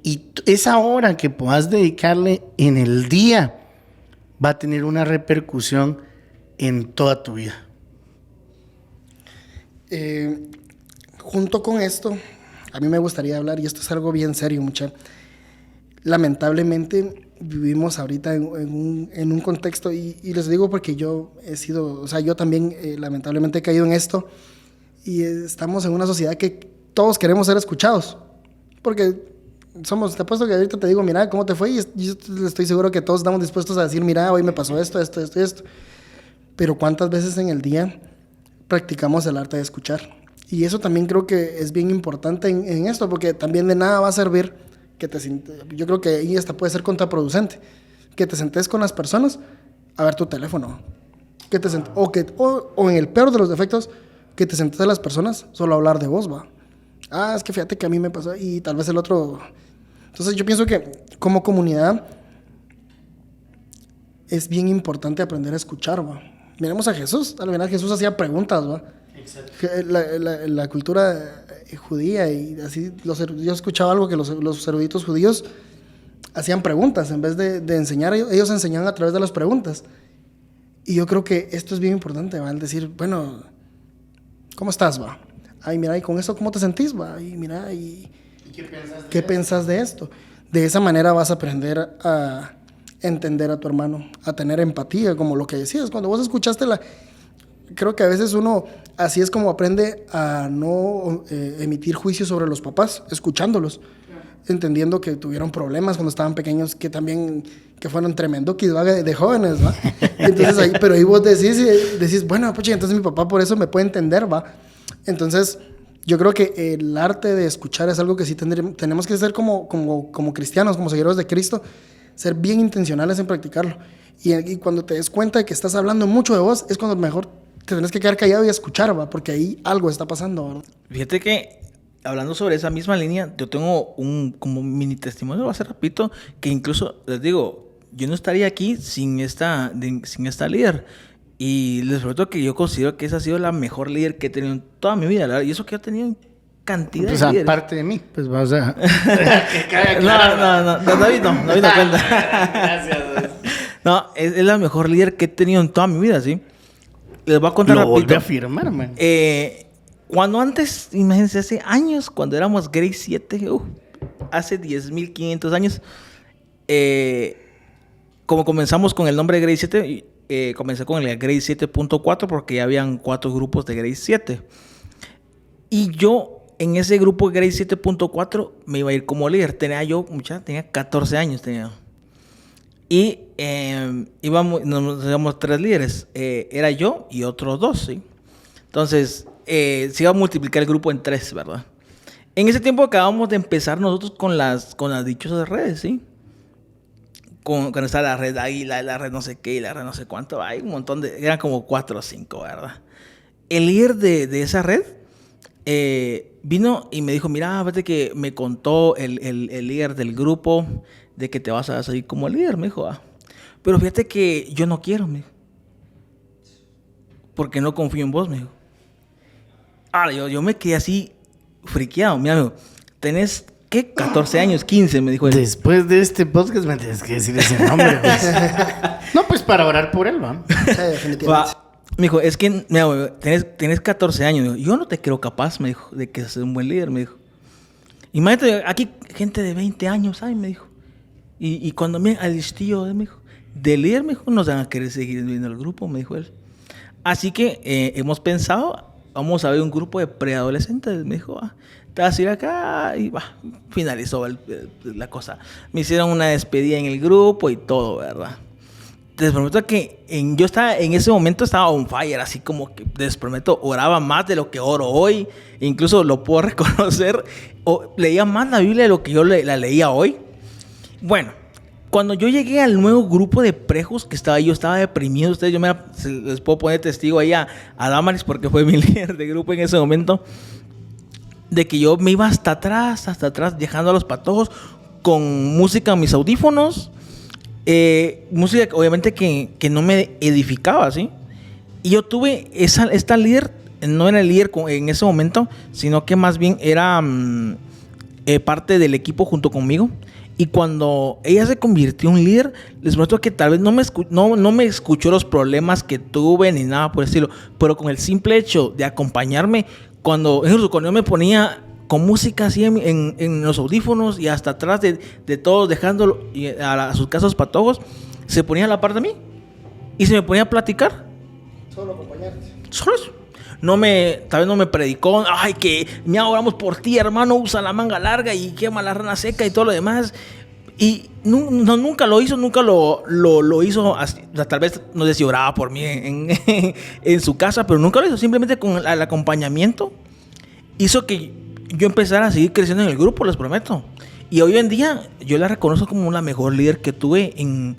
S1: Y esa hora que puedas dedicarle en el día va a tener una repercusión en toda tu vida.
S2: Junto con esto, a mí me gustaría hablar, y esto es algo bien serio, mucha. Lamentablemente vivimos ahorita en un contexto, y les digo porque yo he sido, o sea, yo también lamentablemente he caído en esto, y estamos en una sociedad que todos queremos ser escuchados, porque te apuesto que ahorita te digo, mira, ¿cómo te fue? Y yo estoy seguro que todos estamos dispuestos a decir, mira, hoy me pasó esto, pero ¿cuántas veces en el día practicamos el arte de escuchar? Y eso también creo que es bien importante en esto, porque también de nada va a servir yo creo que ahí hasta puede ser contraproducente, que te sentes con las personas a ver tu teléfono, o en el peor de los defectos, que te sentes a las personas solo a hablar de vos, va. Es que fíjate que a mí me pasó, y tal vez el otro. Entonces yo pienso que como comunidad es bien importante aprender a escuchar, va. Miremos a Jesús, al final Jesús hacía preguntas, va. Exacto. La cultura judía, y así, yo escuchaba algo que los eruditos judíos hacían preguntas en vez de enseñar. Ellos enseñaban a través de las preguntas, y yo creo que esto es bien importante, va, el decir, bueno, ¿cómo estás, va? Ay, mira, y con eso, ¿cómo te sentís, va? Y mira, ¿y qué pensás de esto? De esa manera vas a aprender a entender a tu hermano, a tener empatía, como lo que decías. Cuando vos escuchaste creo que a veces uno así es como aprende a no emitir juicios sobre los papás, escuchándolos, entendiendo que tuvieron problemas cuando estaban pequeños, que fueron tremendo de jóvenes, ¿va? Entonces pero ahí vos decís, bueno, pues entonces mi papá por eso me puede entender, ¿va? Entonces yo creo que el arte de escuchar es algo que sí tenemos que ser como cristianos, como seguidores de Cristo, ser bien intencionales en practicarlo. Y cuando te des cuenta de que estás hablando mucho de vos, es cuando mejor te tenés que quedar callado y escuchar, ¿va? Porque ahí algo está pasando, ¿verdad?
S3: Fíjate que, hablando sobre esa misma línea, yo tengo como mini testimonio, va a ser rapidito, que incluso, les digo, yo no estaría aquí sin esta líder. Y les prometo que yo considero que esa ha sido la mejor líder que he tenido en toda mi vida, ¿verdad? Y eso que yo he tenido cantidad de líderes.
S1: Aparte de mí, pues vamos a...
S3: No, David no cuenta. Gracias. No, es la mejor líder que he tenido en toda mi vida, ¿sí? Les voy a contar rapidito.
S1: Lo volví a afirmar, man.
S3: Cuando antes, imagínense, hace años, cuando éramos Grade 7, hace 10.500 años, como comenzamos con el nombre de Grade 7, comencé con el Grade 7.4 porque ya habían 4 grupos de Grade 7. Y yo, en ese grupo de Grade 7.4, me iba a ir como líder. Tenía 14 años. Y nos íbamos 3 líderes. Era yo y otros 2, ¿sí? Entonces, se iba a multiplicar el grupo en 3, ¿verdad? En ese tiempo acabamos de empezar nosotros con las dichosas redes, ¿sí? Con está la red Águila, la red no sé qué, y la red no sé cuánto. Hay un montón eran como 4 o 5, ¿verdad? El líder de esa red vino y me dijo, mira, fíjate que me contó el líder del grupo de que te vas a salir como líder, me dijo. Pero fíjate que yo no quiero, me dijo. Porque no confío en vos, me dijo. Yo me quedé así friqueado. Mira, amigo, tenés, ¿qué? 14 años, 15, me dijo él.
S1: Después de este podcast me tienes que decir ese nombre, pues. No, pues para orar por él, ¿va?
S2: Sí, definitivamente.
S3: Me dijo, es que, mira, tenés 14 años. Me dijo, yo no te creo capaz, me dijo, de que seas un buen líder, me dijo. Imagínate, aquí gente de 20 años, ¿sabes? Me dijo. Y cuando me al listillo, me dijo, de líder, me dijo, nos van a querer seguir viendo el grupo, me dijo él. Así que hemos pensado vamos a ver un grupo de preadolescentes. Me dijo, te vas a ir acá y va, finalizó la cosa. Me hicieron una despedida en el grupo y todo, ¿verdad? Les prometo que yo estaba, en ese momento estaba on fire, así como que les prometo, oraba más de lo que oro hoy, incluso lo puedo reconocer, leía más la Biblia de lo que yo la leía hoy. Bueno, cuando yo llegué al nuevo grupo de prejos que estaba, yo estaba deprimido. Ustedes, les puedo poner testigo ahí a Damaris, porque fue mi líder de grupo en ese momento, de que yo me iba hasta atrás, dejando a los patojos con música en mis audífonos. Música obviamente que no me edificaba, ¿sí? Y yo tuve esta líder, no era el líder en ese momento, sino que más bien era parte del equipo junto conmigo. Y cuando ella se convirtió en líder, les prometo que tal vez no me escuchó los problemas que tuve ni nada por el estilo, pero con el simple hecho de acompañarme, cuando yo me ponía con música así en los audífonos y hasta atrás de todos, dejándolo a sus casos patojos, se ponía a la par de mí y se me ponía a platicar.
S2: Solo acompañarte.
S3: Solo eso. Tal vez no me predicó, ay, que ya oramos por ti, hermano, usa la manga larga y quema la rana seca y todo lo demás. Y nunca lo hizo, nunca lo hizo. Así, o sea, tal vez no sé si oraba por mí en su casa, pero nunca lo hizo. Simplemente con el acompañamiento hizo que yo empezara a seguir creciendo en el grupo, les prometo. Y hoy en día yo la reconozco como la mejor líder que tuve en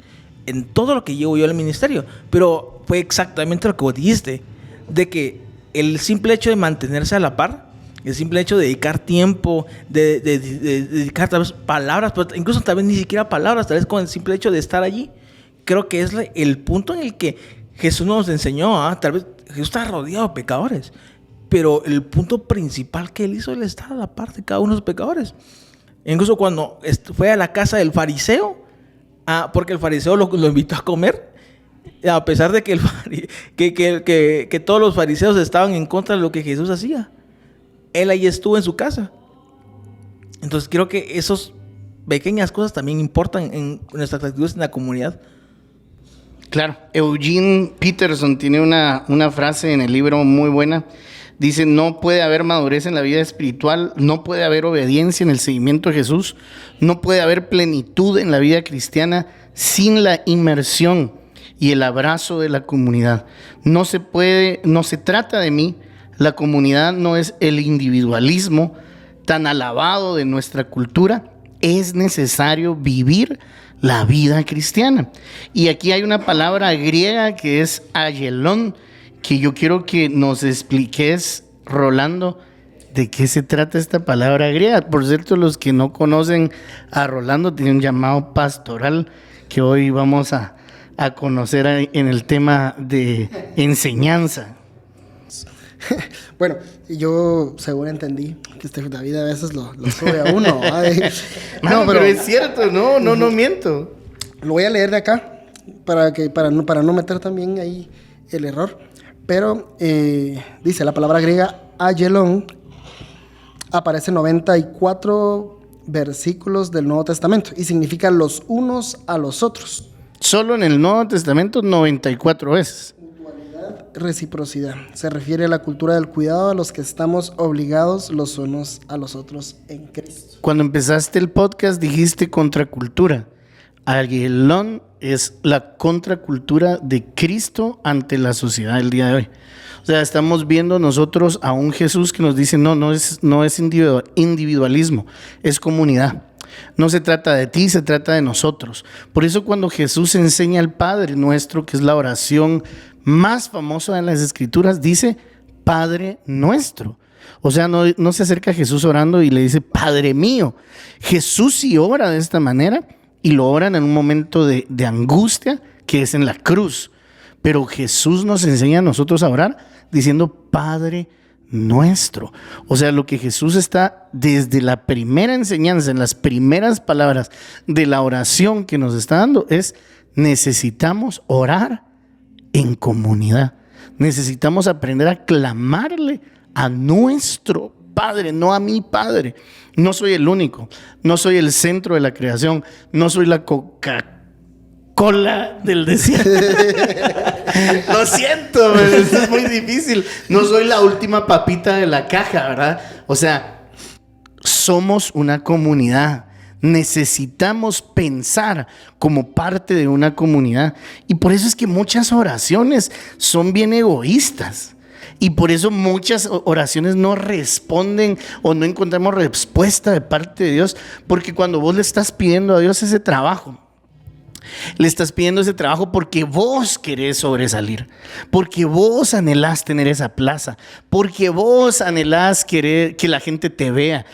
S3: todo lo que llevo yo al ministerio. Pero fue exactamente lo que vos dijiste, de que el simple hecho de mantenerse a la par, el simple hecho de dedicar tiempo, de dedicar tal vez palabras, pero incluso tal vez ni siquiera palabras, tal vez con el simple hecho de estar allí, creo que es el punto en el que Jesús nos enseñó. Tal vez Jesús está rodeado de pecadores, pero el punto principal que él hizo es estar a la par de cada uno de los pecadores. Incluso cuando fue a la casa del fariseo, porque el fariseo lo invitó a comer, a pesar de que, que todos los fariseos estaban en contra de lo que Jesús hacía, él ahí estuvo en su casa. Entonces creo que esas pequeñas cosas también importan en nuestras actitudes en la comunidad.
S1: Claro, Eugene Peterson tiene una frase en el libro muy buena. Dice, no puede haber madurez en la vida espiritual, no puede haber obediencia en el seguimiento de Jesús, no puede haber plenitud en la vida cristiana sin la inmersión y el abrazo de la comunidad. No se trata de mí, la comunidad no es el individualismo tan alabado de nuestra cultura, es necesario vivir la vida cristiana. Y aquí hay una palabra griega que es ayelón, que yo quiero que nos expliques, Rolando, de qué se trata esta palabra griega. Por cierto, los que no conocen a Rolando, tiene un llamado pastoral que hoy vamos a conocer en el tema de enseñanza.
S2: Bueno, yo según entendí que David a veces lo sube a uno.
S1: No, pero es cierto, no miento.
S2: Lo voy a leer de acá para no meter también ahí el error. Pero dice la palabra griega ayelón, aparece en 94 versículos del Nuevo Testamento y significa los unos a los otros.
S1: Solo en el Nuevo Testamento 94 veces.
S2: Mutualidad, reciprocidad. Se refiere a la cultura del cuidado a los que estamos obligados los unos a los otros en Cristo.
S1: Cuando empezaste el podcast dijiste contracultura. Ayelón es la contracultura de Cristo ante la sociedad del día de hoy. O sea, estamos viendo nosotros a un Jesús que nos dice, no es individualismo, es comunidad. No se trata de ti, se trata de nosotros. Por eso cuando Jesús enseña al Padre Nuestro, que es la oración más famosa en las Escrituras, dice Padre Nuestro. O sea, no se acerca a Jesús orando y le dice Padre mío. Jesús sí ora de esta manera y lo oran en un momento de angustia, que es en la cruz. Pero Jesús nos enseña a nosotros a orar diciendo Padre Nuestro. O sea, lo que Jesús está desde la primera enseñanza, en las primeras palabras de la oración que nos está dando, es necesitamos orar en comunidad. Necesitamos aprender a clamarle a nuestro Padre, no a mi Padre. No soy el único, no soy el centro de la creación, no soy la Coca-Cola Coca-Cola del desierto. Lo siento, pero esto es muy difícil. No soy la última papita de la caja, ¿verdad? O sea, somos una comunidad. Necesitamos pensar como parte de una comunidad. Y por eso es que muchas oraciones son bien egoístas. Y por eso muchas oraciones no responden o no encontramos respuesta de parte de Dios. Porque cuando vos le estás pidiendo a Dios ese trabajo, le estás pidiendo ese trabajo porque vos querés sobresalir, porque vos anhelás tener esa plaza, porque vos anhelás querer que la gente te vea,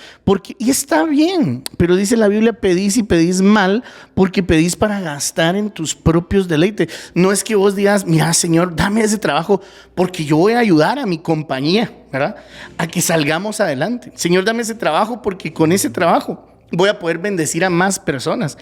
S1: y está bien, pero dice la Biblia, pedís y pedís mal, porque pedís para gastar en tus propios deleites. No es que vos digas, mira, Señor, dame ese trabajo porque yo voy a ayudar a mi compañía, ¿verdad? A que salgamos adelante. Señor, dame ese trabajo porque con ese trabajo voy a poder bendecir a más personas.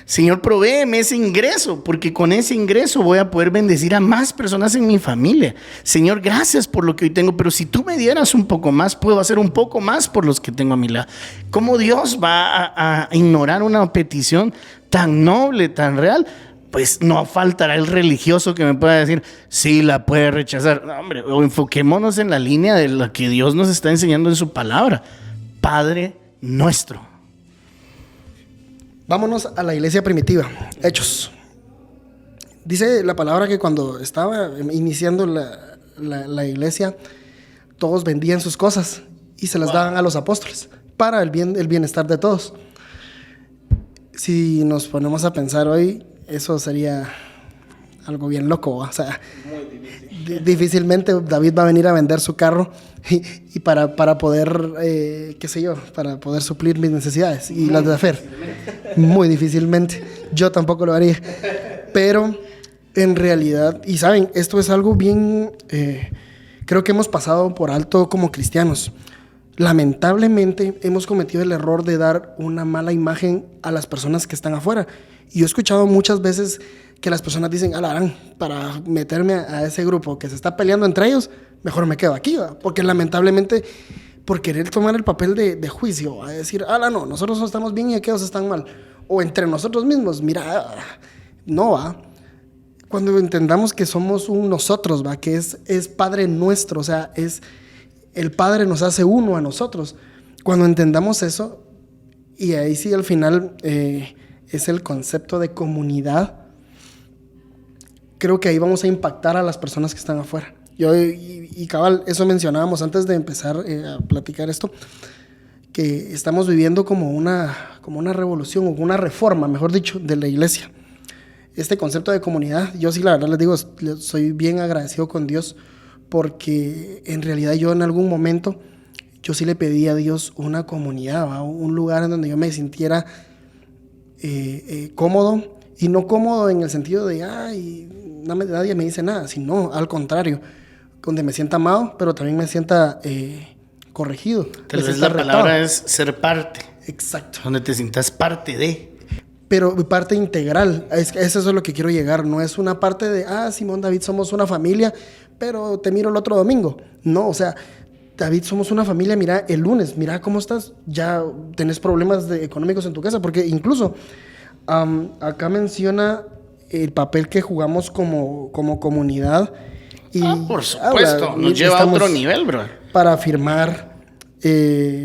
S1: Señor, provéeme ese ingreso, porque con ese ingreso voy a poder bendecir a más personas en mi familia. Señor, gracias por lo que hoy tengo, pero si tú me dieras un poco más, puedo hacer un poco más por los que tengo a mi lado. ¿Cómo Dios va a ignorar una petición tan noble, tan real? Pues no faltará el religioso que me pueda decir, sí, la puede rechazar. No, hombre, o enfoquémonos en la línea de lo que Dios nos está enseñando en su palabra. Padre nuestro.
S2: Vámonos a la iglesia primitiva, Hechos. Dice la palabra que cuando estaba iniciando la iglesia, todos vendían sus cosas y se las daban a los apóstoles para el bienestar de todos. Si nos ponemos a pensar hoy, eso sería algo bien loco, ¿va? O sea, difícilmente David va a venir a vender su carro y para poder, qué sé yo, para poder suplir mis necesidades y las de Fer. Muy difícilmente. Yo tampoco lo haría. Pero en realidad, y saben, esto es algo bien, creo que hemos pasado por alto como cristianos. Lamentablemente hemos cometido el error de dar una mala imagen a las personas que están afuera. Y yo he escuchado muchas veces que las personas dicen, alarán, para meterme a ese grupo que se está peleando entre ellos, mejor me quedo aquí, ¿va? Porque lamentablemente, por querer tomar el papel de juicio, a decir, no, nosotros estamos bien y aquellos están mal. O entre nosotros mismos, mira, no va. Cuando entendamos que somos un nosotros, va, que es Padre nuestro, o sea, el Padre nos hace uno a nosotros. Cuando entendamos eso, y ahí sí al final es el concepto de comunidad, creo que ahí vamos a impactar a las personas que están afuera. Y cabal, eso mencionábamos antes de empezar a platicar esto, que estamos viviendo como una revolución o una reforma, mejor dicho, de la iglesia. Este concepto de comunidad, yo sí la verdad les digo, soy bien agradecido con Dios, porque en realidad yo en algún momento, yo sí le pedí a Dios una comunidad, ¿va? Un lugar en donde yo me sintiera cómodo, y no cómodo en el sentido de, nadie me dice nada, sino al contrario, donde me sienta amado, pero también me sienta corregido.
S1: Tal vez la palabra es ser parte.
S2: Exacto.
S1: Donde te sientas parte de.
S2: Pero parte integral, eso es lo que quiero llegar. No es una parte de, Simón, David, somos una familia, pero te miro el otro domingo. No, o sea, David, somos una familia, mira, el lunes, mira cómo estás, ya tenés problemas económicos en tu casa, porque incluso acá menciona el papel que jugamos como comunidad. Y
S1: por supuesto, nos lleva a otro nivel, bro.
S2: Para afirmar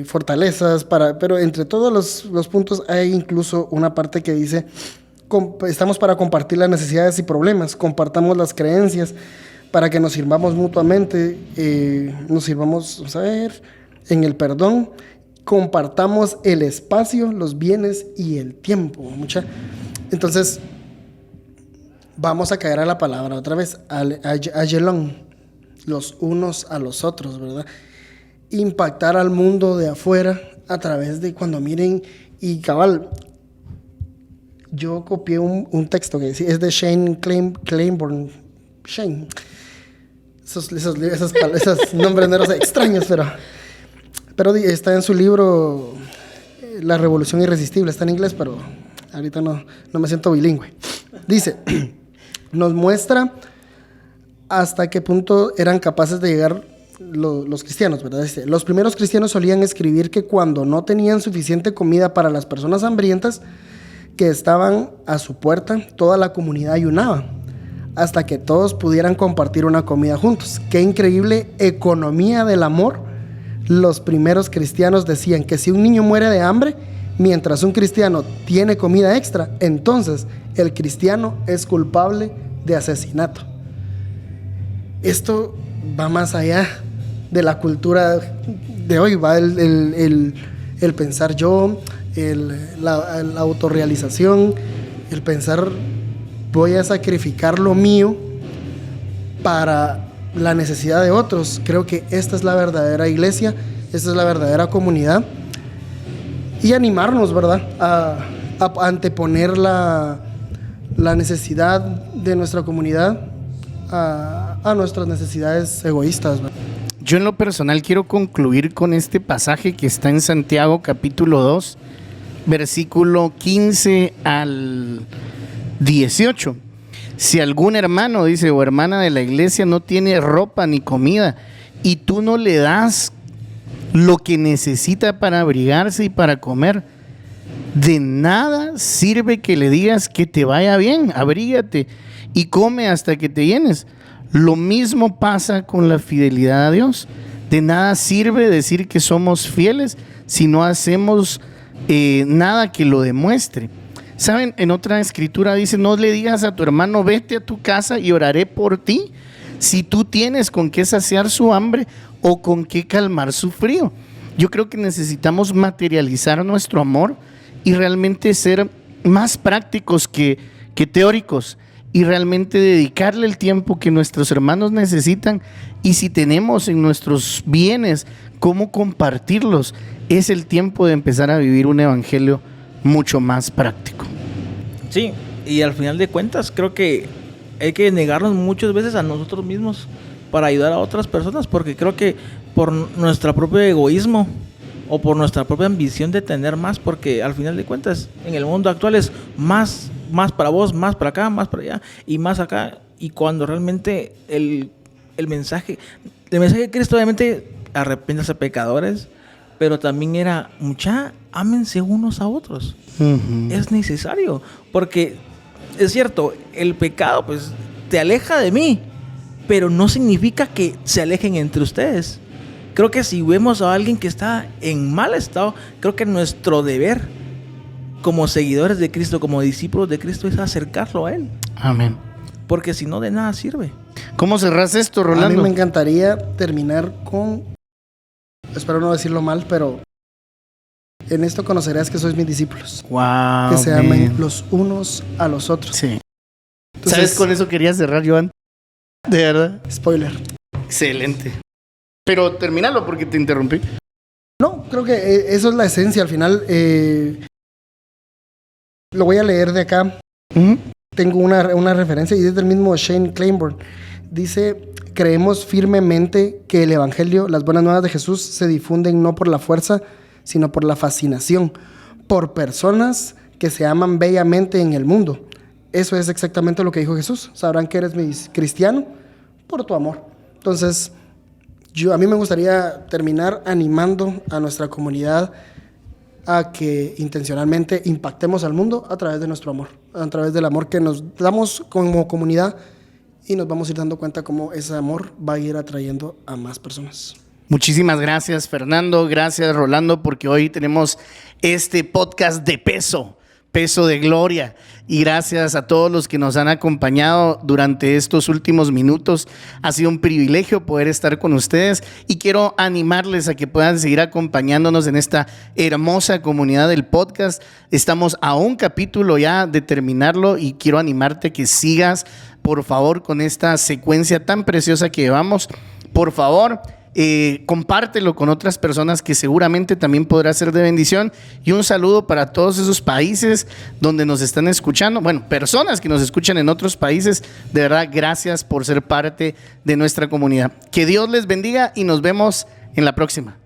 S2: fortalezas, pero entre todos los puntos hay incluso una parte que dice, estamos para compartir las necesidades y problemas, compartamos las creencias, para que nos sirvamos mutuamente, nos sirvamos, vamos a ver, en el perdón, compartamos el espacio, los bienes y el tiempo. Entonces, vamos a caer a la palabra otra vez, a Yelón, los unos a los otros, ¿verdad? Impactar al mundo de afuera a través de cuando miren, y cabal, yo copié un texto que es de Shane Claiborne. Shane. Esos nombres no sé, extraños, pero está en su libro La Revolución Irresistible. Está en inglés, pero ahorita no me siento bilingüe. Dice, nos muestra hasta qué punto eran capaces de llegar los cristianos, ¿verdad? Dice, los primeros cristianos solían escribir que cuando no tenían suficiente comida para las personas hambrientas, que estaban a su puerta, toda la comunidad ayunaba hasta que todos pudieran compartir una comida juntos. Qué increíble economía del amor. Los primeros cristianos decían que si un niño muere de hambre, mientras un cristiano tiene comida extra, entonces el cristiano es culpable de asesinato. Esto va más allá de la cultura de hoy, va el pensar yo, la autorrealización, el pensar voy a sacrificar lo mío para la necesidad de otros. Creo que esta es la verdadera iglesia, esta es la verdadera comunidad. Y animarnos, ¿verdad? A anteponer la necesidad de nuestra comunidad a nuestras necesidades egoístas, ¿verdad?
S1: Yo en lo personal quiero concluir con este pasaje que está en Santiago capítulo 2, versículo 15 al 18. Si algún hermano, dice, o hermana de la iglesia no tiene ropa ni comida y tú no le das lo que necesita para abrigarse y para comer, de nada sirve que le digas que te vaya bien, abrígate y come hasta que te llenes. Lo mismo pasa con la fidelidad a Dios. De nada sirve decir que somos fieles si no hacemos nada que lo demuestre. ¿Saben? En otra escritura dice, no le digas a tu hermano, vete a tu casa y oraré por ti, si tú tienes con qué saciar su hambre o con qué calmar su frío. Yo creo que necesitamos materializar nuestro amor y realmente ser más prácticos que teóricos, y realmente dedicarle el tiempo que nuestros hermanos necesitan, y si tenemos en nuestros bienes cómo compartirlos, es el tiempo de empezar a vivir un evangelio mucho más práctico.
S3: Sí, y al final de cuentas creo que hay que negarnos muchas veces a nosotros mismos para ayudar a otras personas, porque creo que por nuestro propio egoísmo o por nuestra propia ambición de tener más, porque al final de cuentas en el mundo actual es más para vos, más para acá, más para allá y más acá, y cuando realmente el mensaje de Cristo obviamente arrepiéntanse pecadores, pero también era ámense unos a otros. Uh-huh. Es necesario, porque es cierto, el pecado pues te aleja de mí, pero no significa que se alejen entre ustedes. Creo que si vemos a alguien que está en mal estado, creo que nuestro deber como seguidores de Cristo, como discípulos de Cristo, es acercarlo a Él.
S1: Amén.
S3: Porque si no, de nada sirve.
S1: ¿Cómo cerrás esto, Rolando?
S2: A mí me encantaría terminar con, espero no decirlo mal, pero en esto conocerás que sois mis discípulos.
S1: Wow.
S2: Que se amen los unos a los otros.
S1: Sí.
S2: Entonces,
S1: ¿sabes con eso quería cerrar, Joan? De verdad.
S2: Spoiler.
S1: Excelente. Pero termínalo porque te interrumpí.
S2: No, creo que eso es la esencia al final. Lo voy a leer de acá. Uh-huh. Tengo una referencia y es del mismo Shane Claiborne. Dice, creemos firmemente que el evangelio, las buenas nuevas de Jesús, se difunden no por la fuerza, sino por la fascinación, por personas que se aman bellamente en el mundo. Eso es exactamente lo que dijo Jesús. Sabrán que eres mi cristiano por tu amor. Entonces, a mí me gustaría terminar animando a nuestra comunidad a que intencionalmente impactemos al mundo a través de nuestro amor, a través del amor que nos damos como comunidad, y nos vamos a ir dando cuenta cómo ese amor va a ir atrayendo a más personas.
S1: Muchísimas gracias, Fernando. Gracias, Rolando, porque hoy tenemos este podcast de peso de gloria. Y gracias a todos los que nos han acompañado durante estos últimos minutos. Ha sido un privilegio poder estar con ustedes y quiero animarles a que puedan seguir acompañándonos en esta hermosa comunidad del podcast. Estamos a un capítulo ya de terminarlo y quiero animarte a que sigas, por favor, con esta secuencia tan preciosa que llevamos. Por favor, compártelo con otras personas que seguramente también podrá ser de bendición, y un saludo para todos esos países donde nos están escuchando, bueno, personas que nos escuchan en otros países. De verdad, gracias por ser parte de nuestra comunidad. Que Dios les bendiga y nos vemos en la próxima.